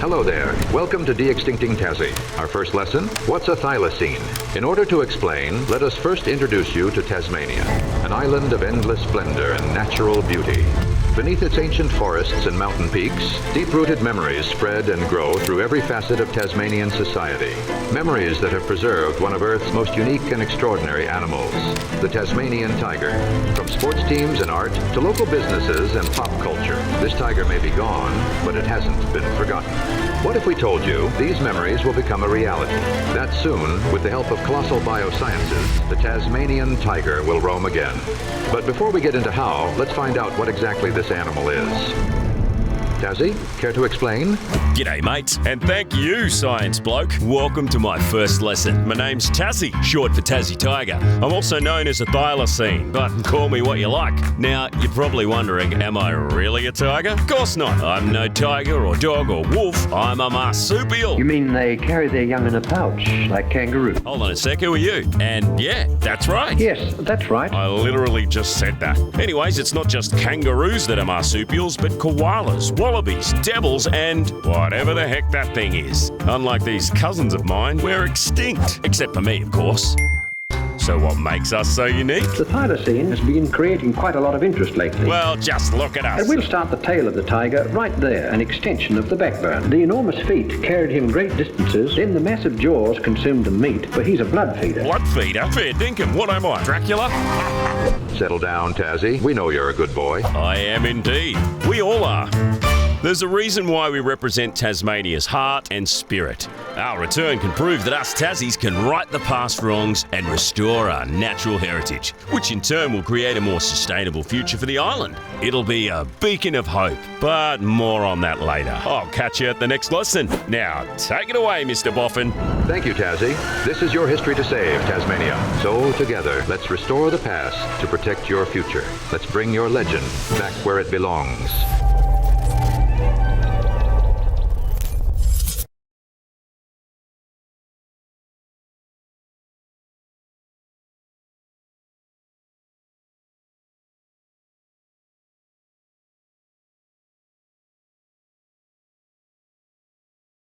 Hello there. Welcome to De-extincting Tassie. Our first lesson, what's a thylacine? In order to explain, let us first introduce you to Tasmania, an island of endless splendor and natural beauty. Beneath its ancient forests and mountain peaks, deep-rooted memories spread and grow through every facet of Tasmanian society. Memories that have preserved one of Earth's most unique and extraordinary animals, the Tasmanian tiger. From sports teams and art to local businesses and pop culture, this tiger may be gone, but it hasn't been forgotten. What if we told you these memories will become a reality? That soon, with the help of Colossal Biosciences, the Tasmanian tiger will roam again. But before we get into how, let's find out what exactly this animal is. Tassie, care to explain? G'day mates, and thank you, science bloke. Welcome to my first lesson. My name's Tassie, short for Tassie Tiger. I'm also known as a Thylacine, but call me what you like. Now, you're probably wondering, am I really a tiger? Of course not. I'm no tiger or dog or wolf. I'm a marsupial. You mean they carry their young in a pouch, like kangaroo? Hold on a sec, who are you? And yeah, that's right. Yes, that's right. I literally just said that. Anyways, it's not just kangaroos that are marsupials, but koalas, wallabies, devils, and whatever the heck that thing is. Unlike these cousins of mine, we're extinct. Except for me, of course. So what makes us so unique? The thylacine has been creating quite a lot of interest lately. Well, just look at us. And we'll start the tail of the tiger right there, an extension of the backbone. The enormous feet carried him great distances, then the massive jaws consumed the meat, for he's a blood feeder. Blood feeder? Fair dinkum, what am I, Dracula? Settle down, Tassie. We know you're a good boy. I am indeed. We all are. There's a reason why we represent Tasmania's heart and spirit. Our return can prove that us Tassies can right the past wrongs and restore our natural heritage, which in turn will create a more sustainable future for the island. It'll be a beacon of hope, but more on that later. I'll catch you at the next lesson. Now, take it away, Mr. Boffin. Thank you, Tassie. This is your history to save, Tasmania. So, together, let's restore the past to protect your future. Let's bring your legend back where it belongs.